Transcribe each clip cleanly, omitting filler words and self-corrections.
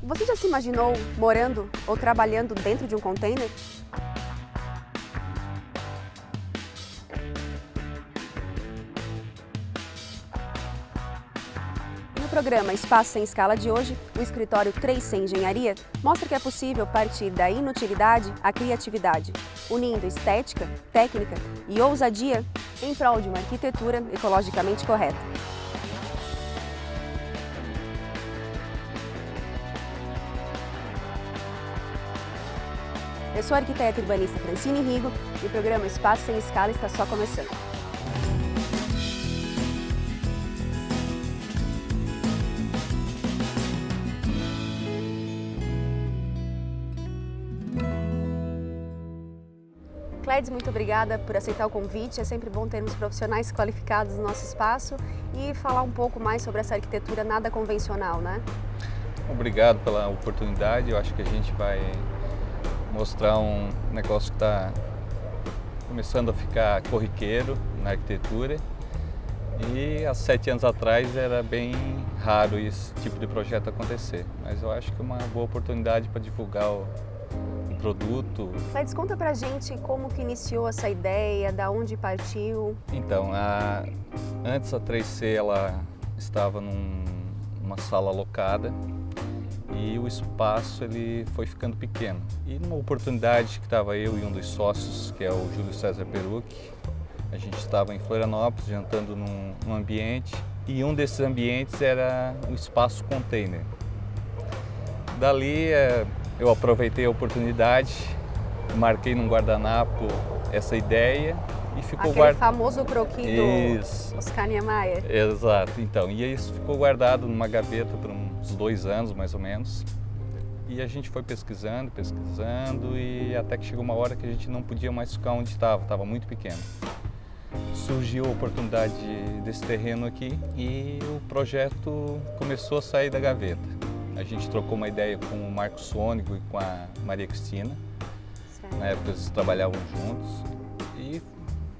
Você já se imaginou morando ou trabalhando dentro de um container? No programa Espaço Sem Escala de hoje, o escritório 3C Engenharia mostra que é possível partir da inutilidade à criatividade, unindo estética, técnica e ousadia em prol de uma arquitetura ecologicamente correta. Eu sou a arquiteta urbanista Francine Rigo e o programa Espaço Sem Escala está só começando. Clédes, muito obrigada por aceitar o convite. É sempre bom termos profissionais qualificados no nosso espaço e falar um pouco mais sobre essa arquitetura nada convencional, né? Obrigado pela oportunidade. Eu acho que a gente vai mostrar um negócio que está começando a ficar corriqueiro na arquitetura. E há 7 anos atrás era bem raro esse tipo de projeto acontecer. Mas eu acho que é uma boa oportunidade para divulgar o produto. Clédes, conta pra gente como que iniciou essa ideia, da onde partiu. Então, antes a 3C ela estava numa sala alocada e o espaço ele foi ficando pequeno. E numa oportunidade que estava eu e um dos sócios, que é o Júlio César Perucchi, a gente estava em Florianópolis jantando num ambiente e um desses ambientes era o espaço container. Dali eu aproveitei a oportunidade, marquei num guardanapo essa ideia e ficou Aquele famoso croquis do Oscar Niemeyer. Exato, então, e isso ficou guardado numa gaveta por uns 2 anos mais ou menos. E a gente foi pesquisando e até que chegou uma hora que a gente não podia mais ficar onde estava muito pequeno. Surgiu a oportunidade desse terreno aqui e o projeto começou a sair da gaveta. A gente trocou uma ideia com o Marco Sônico e com a Maria Cristina. Certo. Na época eles trabalhavam juntos e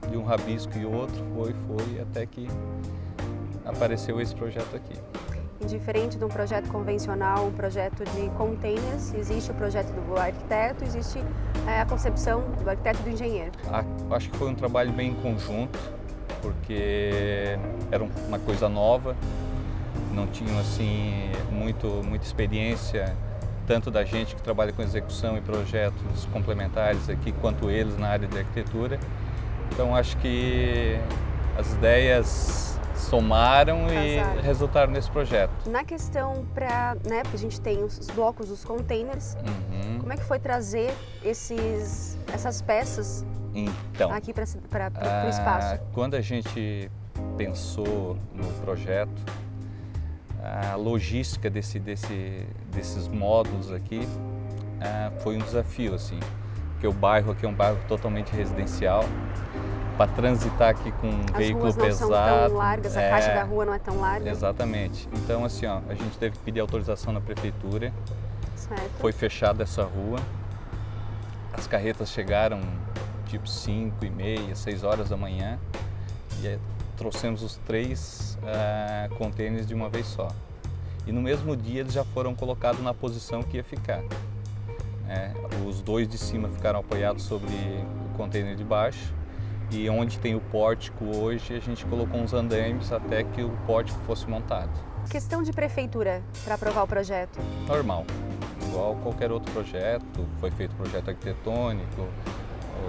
de um rabisco e outro foi até que apareceu esse projeto aqui. E diferente de um projeto convencional, um projeto de containers, existe o projeto do arquiteto, existe a concepção do arquiteto e do engenheiro. Acho que foi um trabalho bem em conjunto, porque era uma coisa nova, não tinham assim muita experiência, tanto da gente que trabalha com execução e projetos complementares aqui, quanto eles na área de arquitetura. Então acho que as ideias somaram e resultaram nesse projeto. Na questão porque a gente tem os blocos dos containers, como é que foi trazer essas peças aqui para o espaço? Quando a gente pensou no projeto, a logística desses módulos aqui foi um desafio, assim, porque o bairro aqui é um bairro totalmente residencial. Para transitar aqui com um veículo pesado. As ruas não são tão largas, a faixa da rua não é tão larga. Exatamente. Então, assim, a gente teve que pedir autorização na prefeitura. Certo. Foi fechada essa rua. As carretas chegaram tipo 5h30, 6 horas da manhã. E trouxemos os 3 contêineres de uma vez só. E no mesmo dia eles já foram colocados na posição que ia ficar. Os 2 de cima ficaram apoiados sobre o contêiner de baixo. E onde tem o pórtico hoje, a gente colocou uns andaimes até que o pórtico fosse montado. Questão de prefeitura para aprovar o projeto? Normal, igual qualquer outro projeto. Foi feito projeto arquitetônico,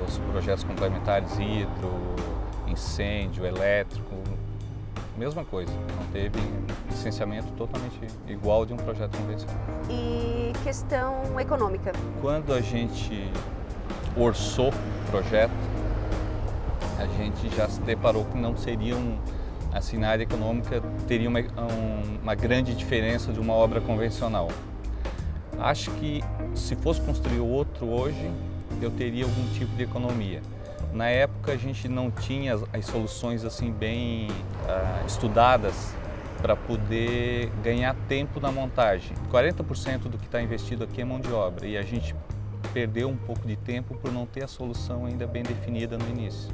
os projetos complementares hidro, incêndio, elétrico, mesma coisa. Não teve licenciamento totalmente igual de um projeto convencional. E questão econômica? Quando a gente orçou o projeto, a gente já se deparou que não seria assim, na área econômica, teria uma grande diferença de uma obra convencional. Acho que se fosse construir outro hoje, eu teria algum tipo de economia. Na época a gente não tinha as soluções assim bem estudadas para poder ganhar tempo na montagem. 40% do que está investido aqui é mão de obra e a gente perdeu um pouco de tempo por não ter a solução ainda bem definida no início.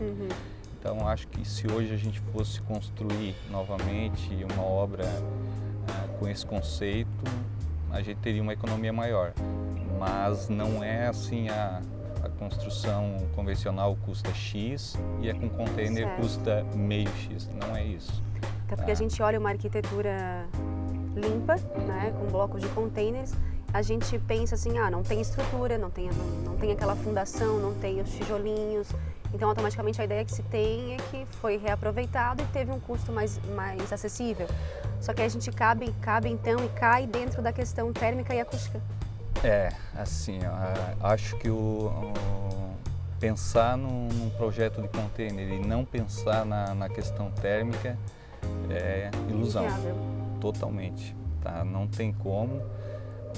Então acho que se hoje a gente fosse construir novamente uma obra com esse conceito, a gente teria uma economia maior. Mas não é assim a construção convencional custa X e a com container custa meio X, não é isso. Até porque a gente olha uma arquitetura limpa, né, com blocos de containers, a gente pensa assim, não tem estrutura, não tem aquela fundação, não tem os tijolinhos, então automaticamente a ideia que se tem é que foi reaproveitado e teve um custo mais acessível. Só que a gente cabe então e cai dentro da questão térmica e acústica. Assim, acho que pensar num projeto de container e não pensar na questão térmica é ilusão. Inviável. Totalmente, tá? Não tem como.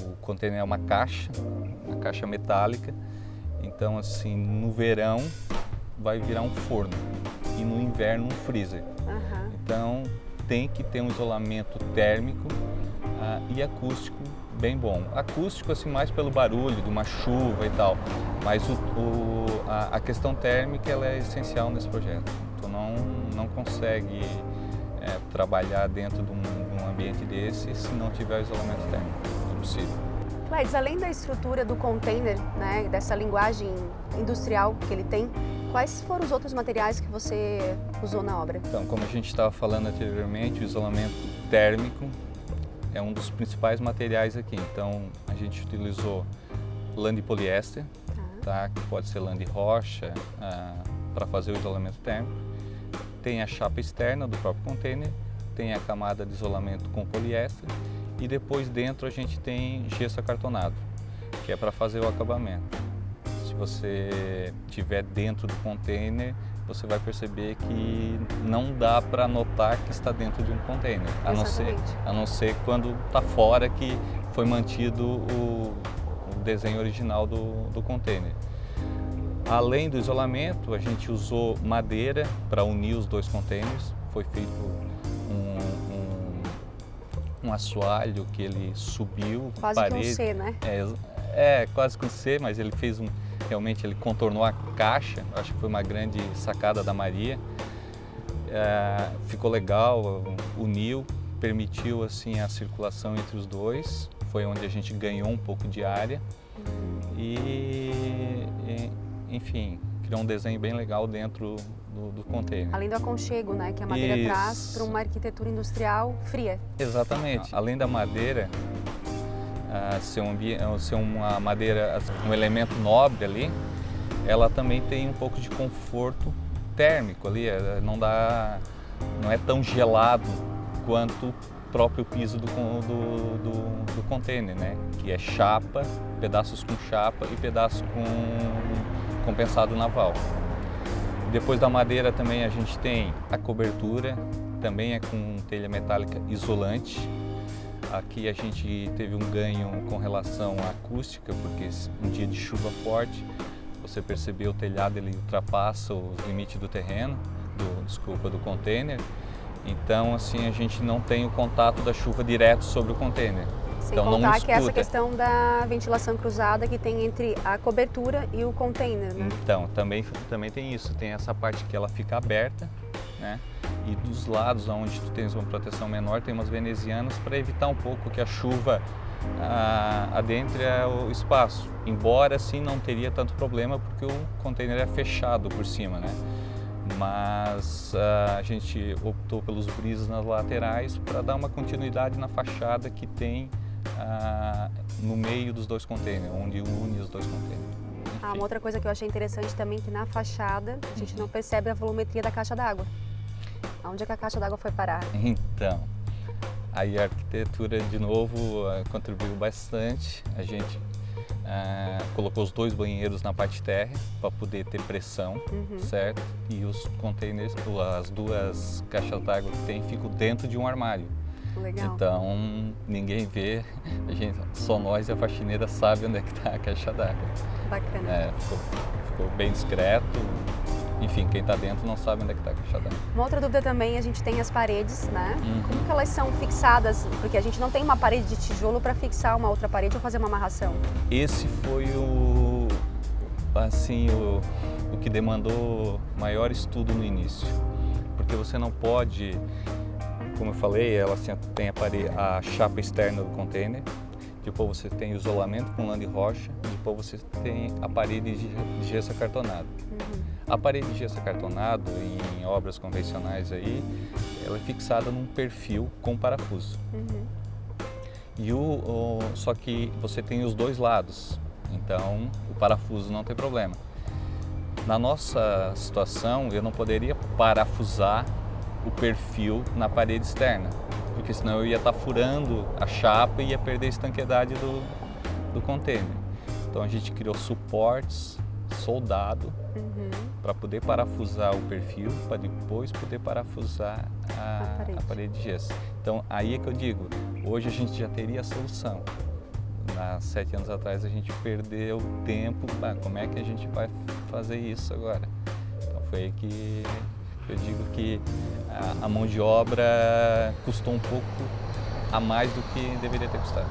O container é uma caixa metálica, então assim, no verão vai virar um forno e no inverno um freezer. Então tem que ter um isolamento térmico e acústico bem bom. Acústico assim mais pelo barulho de uma chuva e tal, mas a questão térmica ela é essencial nesse projeto. Tu não consegue trabalhar dentro de um ambiente desse se não tiver isolamento térmico. É impossível. Cleides, além da estrutura do container, né, dessa linguagem industrial que ele tem, quais foram os outros materiais que você usou na obra? Então, como a gente estava falando anteriormente, o isolamento térmico é um dos principais materiais aqui. Então, a gente utilizou lã de poliéster, tá? Que pode ser lã de rocha, para fazer o isolamento térmico. Tem a chapa externa do próprio container, tem a camada de isolamento com poliéster e depois dentro a gente tem gesso acartonado, que é para fazer o acabamento. Se você estiver dentro do container, você vai perceber que não dá para notar que está dentro de um container, a não ser quando está fora que foi mantido o desenho original do container. Além do isolamento, a gente usou madeira para unir os dois containers. Foi feito um assoalho que ele subiu. Quase que um C, né? Quase que um C, mas ele fez realmente ele contornou a caixa. Acho que foi uma grande sacada da Maria. Ficou legal, uniu, permitiu assim a circulação entre os dois. Foi onde a gente ganhou um pouco de área. Enfim, criou um desenho bem legal dentro do container. Além do aconchego, né, que a madeira traz para uma arquitetura industrial fria. Exatamente. Além da madeira ser uma madeira, um elemento nobre ali, ela também tem um pouco de conforto térmico ali. Não é tão gelado quanto o próprio piso do container, né? Que é chapa, pedaços com chapa e pedaços com compensado naval. Depois da madeira também a gente tem a cobertura, também é com telha metálica isolante. Aqui a gente teve um ganho com relação à acústica, porque um dia de chuva forte, você percebeu o telhado ele ultrapassa os limites do terreno, do container. Então assim a gente não tem o contato da chuva direto sobre o container. Sem então, contar não que essa questão da ventilação cruzada que tem entre a cobertura e o container, né? Então, também tem isso, tem essa parte que ela fica aberta, né? E dos lados, onde tu tens uma proteção menor, tem umas venezianas para evitar um pouco que a chuva adentre o espaço. Embora assim não teria tanto problema, porque o container é fechado por cima, né? Mas a gente optou pelos brisas nas laterais para dar uma continuidade na fachada que tem no meio dos dois containers, onde une os dois containers. Uma outra coisa que eu achei interessante também, que na fachada a gente não percebe a volumetria da caixa d'água. Onde é que a caixa d'água foi parar? Então, aí a arquitetura de novo contribuiu bastante. A gente colocou os dois banheiros na parte térrea para poder ter pressão, certo? E os containers, as duas caixas d'água que tem, ficam dentro de um armário. Legal. Então ninguém vê, só nós e a faxineira sabe onde é que está a caixa d'água. Bacana. Ficou bem discreto. Enfim, quem está dentro não sabe onde é que está a caixa d'água. Uma outra dúvida também, a gente tem as paredes, né? Como que elas são fixadas? Porque a gente não tem uma parede de tijolo para fixar uma outra parede ou fazer uma amarração. Esse foi o que demandou maior estudo no início. Porque você não pode, como eu falei, ela tem a chapa externa do container, depois você tem isolamento com lã de rocha, depois você tem a parede de gesso acartonado. A parede de gesso acartonado, em obras convencionais aí, ela é fixada num perfil com parafuso. E só que você tem os dois lados, então o parafuso não tem problema. Na nossa situação, eu não poderia parafusar o perfil na parede externa, porque senão eu ia estar furando a chapa e ia perder a estanqueidade do container. Então a gente criou suportes soldado para poder parafusar o perfil, para depois poder parafusar a parede de gesso. Então aí é que eu digo, hoje a gente já teria a solução. Há 7 anos atrás a gente perdeu tempo, como é que a gente vai fazer isso agora? Então foi aí que eu digo que a mão de obra custou um pouco a mais do que deveria ter custado.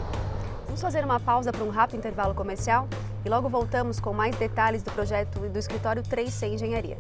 Vamos fazer uma pausa para um rápido intervalo comercial e logo voltamos com mais detalhes do projeto do escritório 3C Engenharia.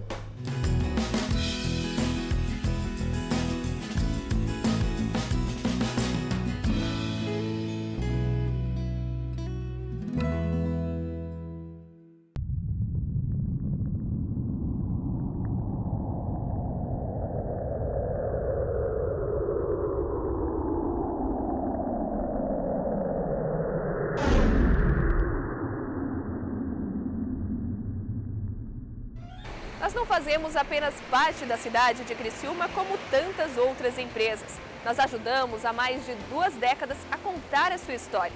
Nós não fazemos apenas parte da cidade de Criciúma como tantas outras empresas. Nós ajudamos há mais de 2 décadas a contar a sua história.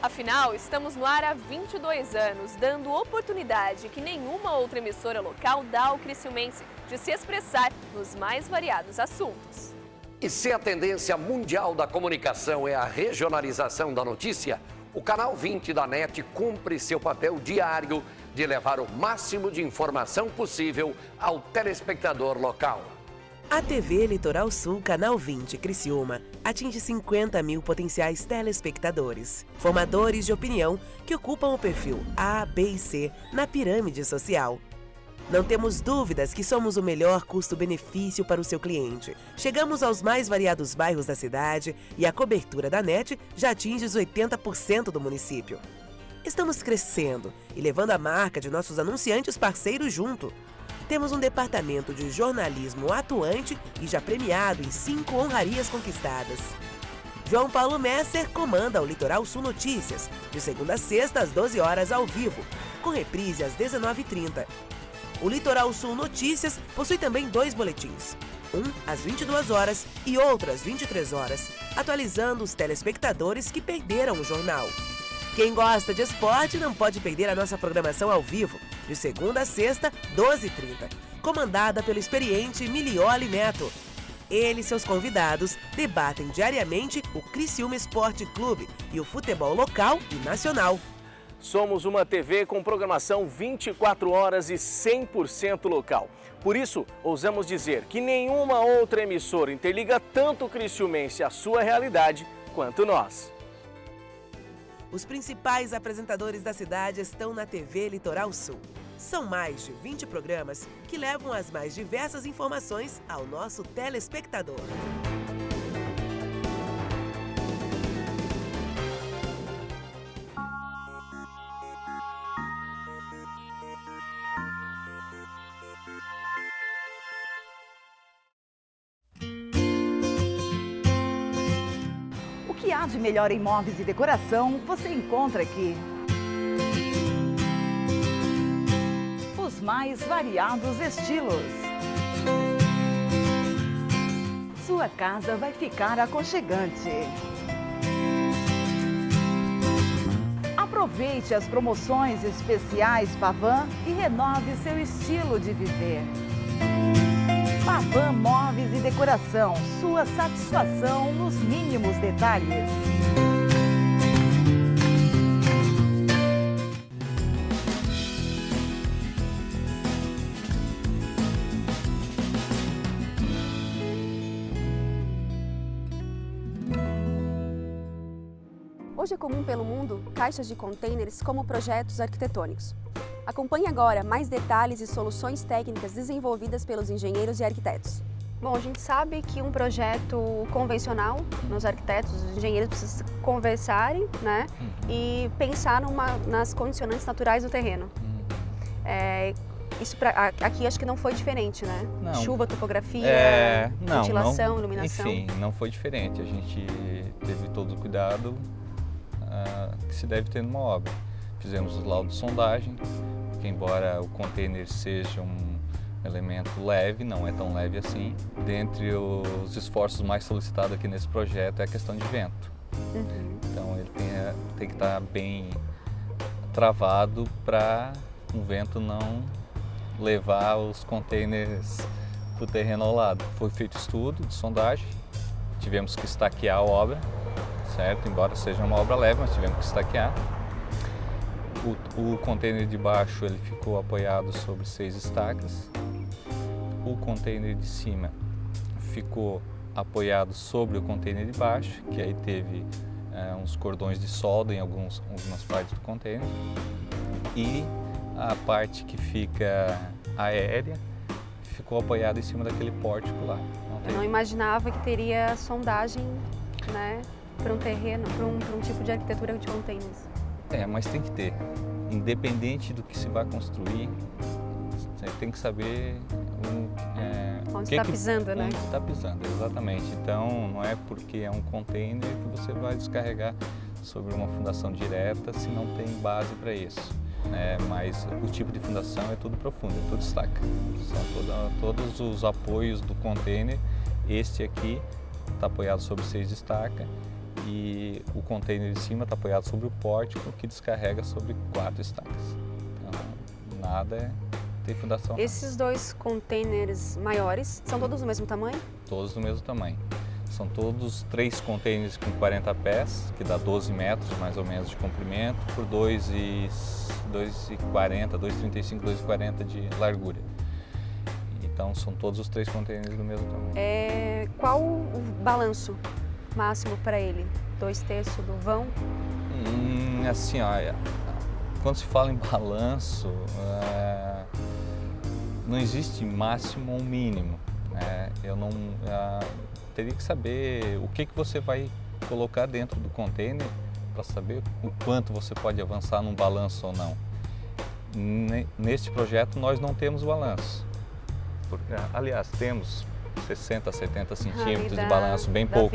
Afinal, estamos no ar há 22 anos, dando oportunidade que nenhuma outra emissora local dá ao criciumense de se expressar nos mais variados assuntos. E se a tendência mundial da comunicação é a regionalização da notícia, o Canal 20 da NET cumpre seu papel diário de levar o máximo de informação possível ao telespectador local. A TV Litoral Sul Canal 20 Criciúma atinge 50 mil potenciais telespectadores, formadores de opinião que ocupam o perfil A, B e C na pirâmide social. Não temos dúvidas que somos o melhor custo-benefício para o seu cliente. Chegamos aos mais variados bairros da cidade e a cobertura da NET já atinge os 80% do município. Estamos crescendo e levando a marca de nossos anunciantes parceiros junto. Temos um departamento de jornalismo atuante e já premiado em 5 honrarias conquistadas. João Paulo Messer comanda o Litoral Sul Notícias, de segunda a sexta às 12 horas ao vivo, com reprise às 19h30. O Litoral Sul Notícias possui também 2 boletins, um às 22 horas e outro às 23 horas, atualizando os telespectadores que perderam o jornal. Quem gosta de esporte não pode perder a nossa programação ao vivo, de segunda a sexta, 12h30, comandada pelo experiente Milioli Neto. Ele e seus convidados debatem diariamente o Criciúma Esporte Clube e o futebol local e nacional. Somos uma TV com programação 24 horas e 100% local. Por isso, ousamos dizer que nenhuma outra emissora interliga tanto o criciumense à sua realidade quanto nós. Os principais apresentadores da cidade estão na TV Litoral Sul. São mais de 20 programas que levam as mais diversas informações ao nosso telespectador. O que há de melhor em móveis e decoração você encontra aqui. Os mais variados estilos. Sua casa vai ficar aconchegante. Aproveite as promoções especiais Pavan e renove seu estilo de viver. Pavan Móveis e Decoração, sua satisfação nos mínimos detalhes. Hoje é comum pelo mundo caixas de contêineres como projetos arquitetônicos. Acompanhe agora mais detalhes e soluções técnicas desenvolvidas pelos engenheiros e arquitetos. Bom, a gente sabe que um projeto convencional, os arquitetos, os engenheiros precisam conversarem, né, e pensar nas condicionantes naturais do terreno. Isso aqui acho que não foi diferente, né? Não. Chuva, topografia, ventilação, iluminação. Enfim, não foi diferente. A gente teve todo o cuidado que se deve ter numa obra. Fizemos os laudos de sondagem, porque embora o container seja um elemento leve, não é tão leve assim. Dentre os esforços mais solicitados aqui nesse projeto é a questão de vento. Então ele tem que estar bem travado para um vento não levar os containers para o terreno ao lado. Foi feito estudo de sondagem, tivemos que estaquear a obra, certo? Embora seja uma obra leve, mas tivemos que estaquear. O container de baixo ele ficou apoiado sobre 6 estacas. O container de cima ficou apoiado sobre o container de baixo, que aí teve uns cordões de solda em algumas partes do container. E a parte que fica aérea ficou apoiada em cima daquele pórtico lá. Eu não imaginava que teria sondagem, né, para um terreno, para um tipo de arquitetura de containers. Mas tem que ter. Independente do que se vai construir, você tem que saber onde está pisando, né? Onde está pisando, exatamente. Então, não é porque é um container que você vai descarregar sobre uma fundação direta se não tem base para isso. Mas o tipo de fundação é tudo profundo, é tudo estaca. São todos os apoios do container. Este aqui está apoiado sobre 6 estacas e o container de cima está apoiado sobre o pórtico que descarrega sobre 4 estacas. Então, nada tem fundação. Esses 2 containers maiores são todos do mesmo tamanho? Todos do mesmo tamanho. São todos 3 containers com 40 pés, que dá 12 metros mais ou menos de comprimento, por 2,40, 2,35, 2,40 de largura. Então são todos os 3 containers do mesmo tamanho. Qual o balanço máximo para ele? 2/3 do vão? Assim, olha, quando se fala em balanço, não existe máximo ou mínimo. Eu não teria que saber o que você vai colocar dentro do container para saber o quanto você pode avançar num balanço ou não. Neste projeto nós não temos balanço. Aliás, temos 60, 70 centímetros de balanço, bem pouco,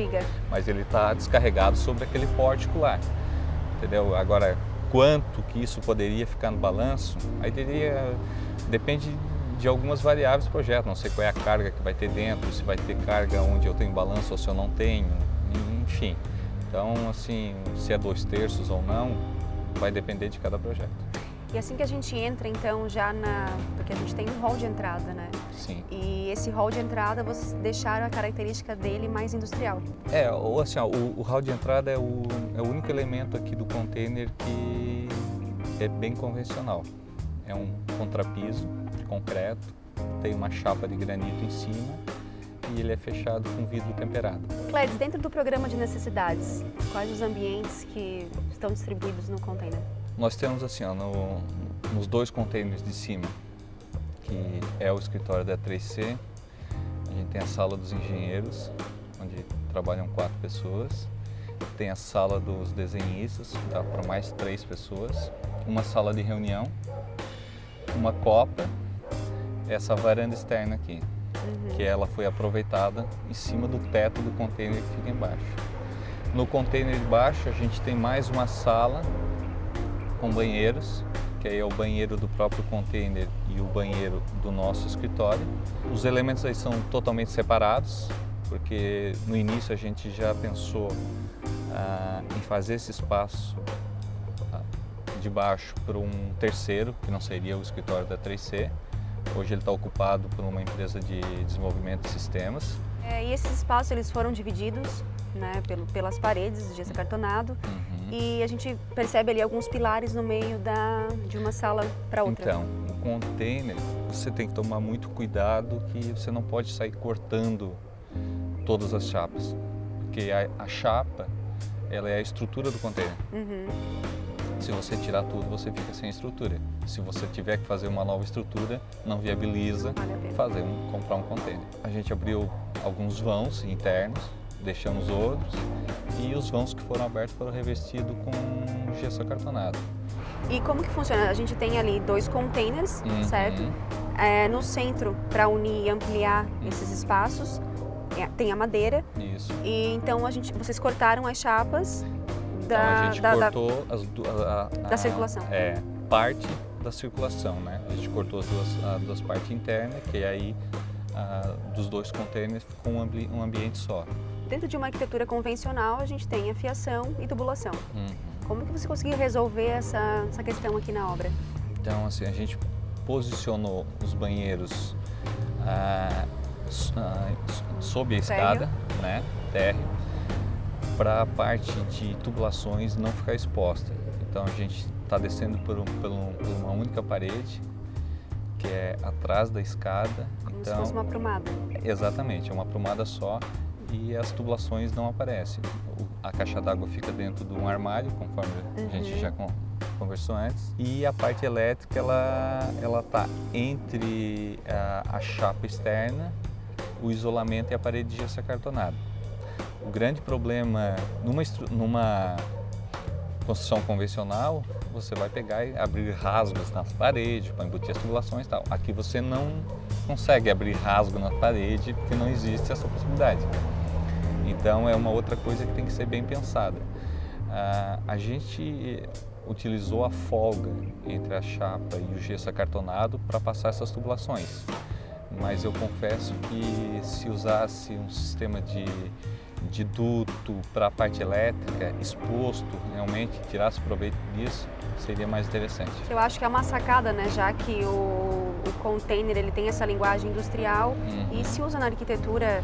mas ele está descarregado sobre aquele pórtico lá, entendeu? Agora, quanto que isso poderia ficar no balanço, aí depende de algumas variáveis do projeto, não sei qual é a carga que vai ter dentro, se vai ter carga onde eu tenho balanço ou se eu não tenho, enfim. Então, assim, se é 2/3 ou não, vai depender de cada projeto. E assim que a gente entra, então, porque a gente tem um hall de entrada, né? Sim. E esse hall de entrada, vocês deixaram a característica dele mais industrial. Ou assim, o hall de entrada é o único elemento aqui do container que é bem convencional. É um contrapiso de concreto, tem uma chapa de granito em cima e ele é fechado com vidro temperado. Clédis, dentro do programa de necessidades, quais os ambientes que estão distribuídos no container? Nós temos assim, nos 2 containers de cima, que é o escritório da 3C, a gente tem a sala dos engenheiros, onde trabalham 4 pessoas, tem a sala dos desenhistas, que dá para mais 3 pessoas, uma sala de reunião, uma copa, essa varanda externa aqui, que ela foi aproveitada em cima do teto do container que fica embaixo. No container de baixo a gente tem mais uma sala com banheiros, que aí é o banheiro do próprio container e o banheiro do nosso escritório. Os elementos aí são totalmente separados, porque no início a gente já pensou em fazer esse espaço de baixo para um terceiro, que não seria o escritório da 3C. Hoje ele está ocupado por uma empresa de desenvolvimento de sistemas. E esses espaços eles foram divididos, né, pelas paredes de gesso acartonado. E a gente percebe ali alguns pilares no meio de uma sala para outra. Então, o container, você tem que tomar muito cuidado que você não pode sair cortando todas as chapas, porque a chapa, ela é a estrutura do container. Se você tirar tudo, você fica sem estrutura. Se você tiver que fazer uma nova estrutura, não viabiliza comprar um container. A gente abriu alguns vãos internos, deixamos outros, e os vãos que foram abertos foram revestidos com gesso acartonado. E como que funciona? A gente tem ali 2 containers, certo? No centro, para unir e ampliar esses espaços, tem a madeira. Isso. E então vocês cortaram as chapas Então a gente cortou da circulação. Parte da circulação, né? A gente cortou as duas partes internas, que aí dos 2 containers ficou um ambiente só. Dentro de uma arquitetura convencional, a gente tem a fiação e tubulação. Como que você conseguiu resolver essa questão aqui na obra? Então, assim, a gente posicionou os banheiros sob a escada, né, térreo, para a parte de tubulações não ficar exposta. Então, a gente está descendo por uma única parede, que é atrás da escada. Como se fosse uma aprumada. Exatamente, é uma aprumada só. E as tubulações não aparecem. A caixa d'água fica dentro de um armário, conforme a gente já conversou antes. E a parte elétrica, ela está entre a chapa externa, o isolamento e a parede de gesso acartonado. O grande problema, numa construção convencional, você vai pegar e abrir rasgos nas paredes para embutir as tubulações e tal. Aqui você não consegue abrir rasgo na parede porque não existe essa possibilidade. Então é uma outra coisa que tem que ser bem pensada. A gente utilizou a folga entre a chapa e o gesso acartonado para passar essas tubulações. Mas eu confesso que se usasse um sistema de duto para a parte elétrica exposto, realmente tirasse proveito disso, seria mais interessante. Eu acho que é uma sacada, né? Já que o container ele tem essa linguagem industrial e se usa na arquitetura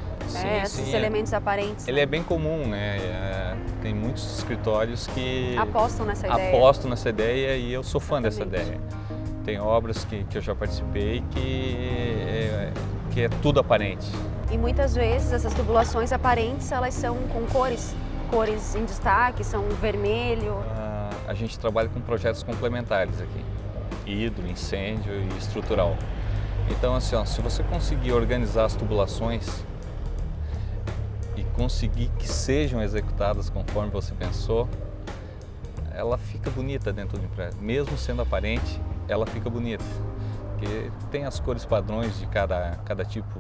esses elementos aparentes. Ele é bem comum, né? Tem muitos escritórios que apostam nessa ideia e eu sou fã dessa ideia. Tem obras que eu já participei que é tudo aparente. E muitas vezes essas tubulações aparentes, elas são com cores em destaque, são vermelho. A gente trabalha com projetos complementares aqui, hidro, incêndio e estrutural. Então, assim, se você conseguir organizar as tubulações e conseguir que sejam executadas conforme você pensou, ela fica bonita dentro do prédio. Mesmo sendo aparente, ela fica bonita. Porque tem as cores padrões de cada tipo,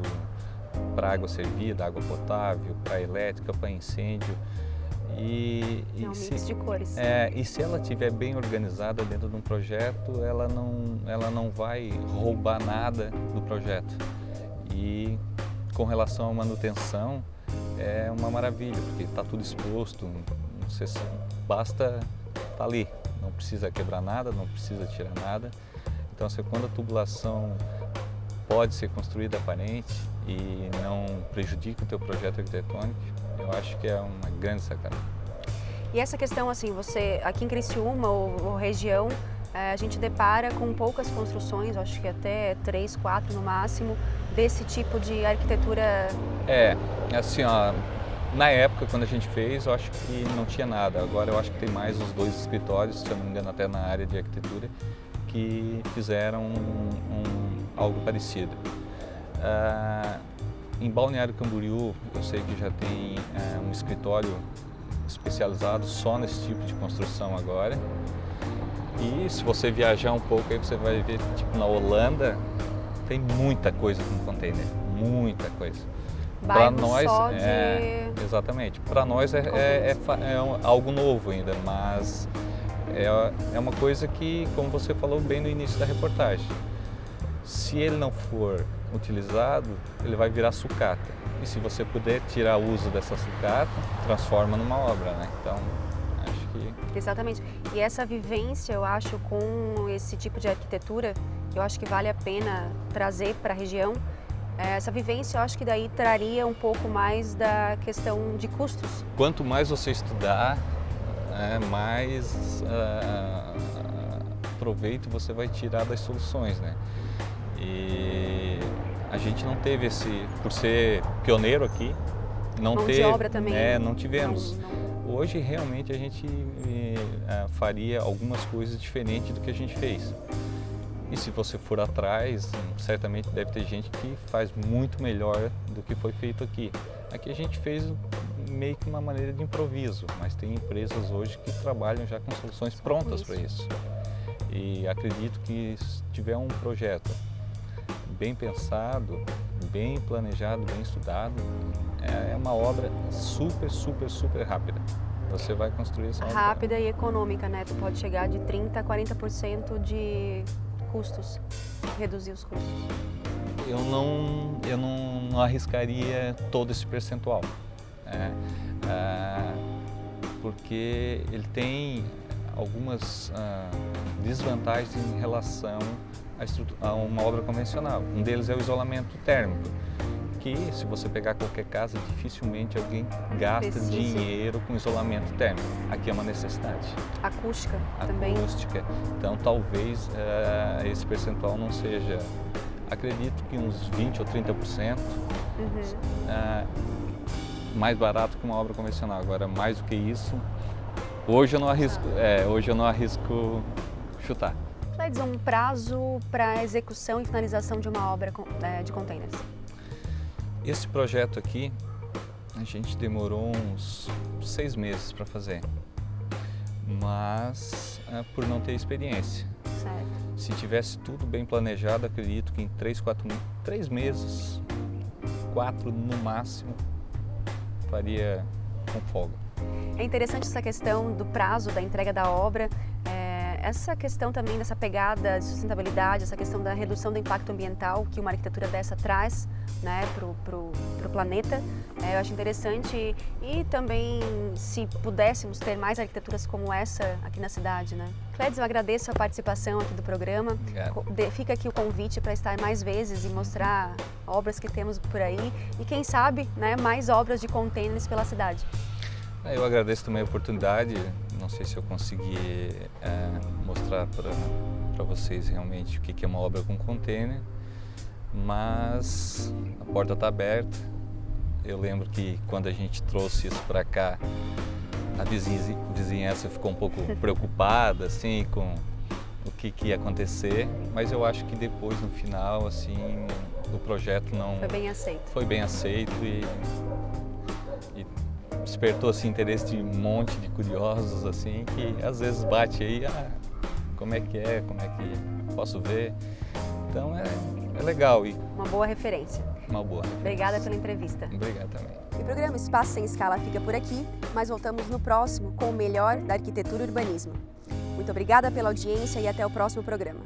para água servida, água potável, para elétrica, para incêndio. É um mix de cores. E se ela estiver bem organizada dentro de um projeto, ela não vai roubar nada do projeto. E com relação à manutenção, é uma maravilha, porque está tudo exposto, basta estar ali, não precisa quebrar nada, não precisa tirar nada. Então, quando a tubulação pode ser construída aparente e não prejudica o teu projeto arquitetônico, eu acho que é uma grande sacada. E essa questão, assim, você aqui em Criciúma ou região, a gente depara com poucas construções, acho que até 3, 4 no máximo, desse tipo de arquitetura? Assim, na época, quando a gente fez, eu acho que não tinha nada. Agora eu acho que tem mais os 2 escritórios, se eu não me engano, até na área de arquitetura, que fizeram algo parecido. Em Balneário Camboriú, eu sei que já tem um escritório especializado só nesse tipo de construção agora. E se você viajar um pouco, aí você vai ver, tipo, na Holanda, tem muita coisa com container, muita coisa. Para nós, exatamente. Para nós é algo novo ainda, mas é uma coisa que, como você falou bem no início da reportagem, se ele não for utilizado, ele vai virar sucata. E se você puder tirar o uso dessa sucata, transforma numa obra, né? Então, acho que... Exatamente. E essa vivência, eu acho, com esse tipo de arquitetura, eu acho que vale a pena trazer para a região. Essa vivência, eu acho que daí traria um pouco mais da questão de custos. Quanto mais você estudar, mais proveito você vai tirar das soluções, né? E a gente não teve por ser pioneiro aqui, não de obra também. Não tivemos. Hoje realmente a gente faria algumas coisas diferentes do que a gente fez. E se você for atrás, certamente deve ter gente que faz muito melhor do que foi feito aqui. Aqui a gente fez meio que uma maneira de improviso, mas tem empresas hoje que trabalham já com soluções prontas para isso. E acredito que se tiver um projeto bem pensado, bem planejado, bem estudado, é uma obra super rápida. Você vai construir essa obra. Rápida e econômica, né? Tu pode chegar de 30% a 40% de custos, reduzir os custos. Eu não arriscaria todo esse percentual, porque ele tem algumas desvantagens em relação a uma obra convencional. Um deles é o isolamento térmico, que se você pegar qualquer casa, dificilmente alguém gasta dinheiro com isolamento térmico. Aqui é uma necessidade. Acústica também. Acústica. Então talvez esse percentual não seja, acredito que uns 20% ou 30%, mais barato que uma obra convencional. Agora, mais do que isso, hoje eu não arrisco chutar. Cleides, um prazo para execução e finalização de uma obra de containers? Esse projeto aqui, a gente demorou uns 6 meses para fazer, mas por não ter experiência. Certo. Se tivesse tudo bem planejado, acredito que em 3 meses, 4 no máximo, faria com folga. É interessante essa questão do prazo da entrega da obra, essa questão também dessa pegada de sustentabilidade, essa questão da redução do impacto ambiental que uma arquitetura dessa traz, né, pro planeta. Eu acho interessante e também se pudéssemos ter mais arquiteturas como essa aqui na cidade, né? Cleides, eu agradeço a participação aqui do programa. Obrigado. Fica aqui o convite para estar mais vezes e mostrar obras que temos por aí e quem sabe, né, mais obras de containers pela cidade. Eu agradeço também a oportunidade, não sei se eu consegui mostrar para vocês realmente o que é uma obra com container, mas a porta está aberta. Eu lembro que quando a gente trouxe isso para cá, a vizinhança ficou um pouco preocupada assim, com o que ia acontecer, mas eu acho que depois, no final, assim, o projeto não... Foi bem aceito. Foi bem aceito e despertou assim, interesse de um monte de curiosos assim, que às vezes bate aí, como é que posso ver? Então é legal. E uma boa referência. Uma boa referência. Obrigada pela entrevista. Obrigado também. O programa Espaço Sem Escala fica por aqui, mas voltamos no próximo com o melhor da arquitetura e urbanismo. Muito obrigada pela audiência e até o próximo programa.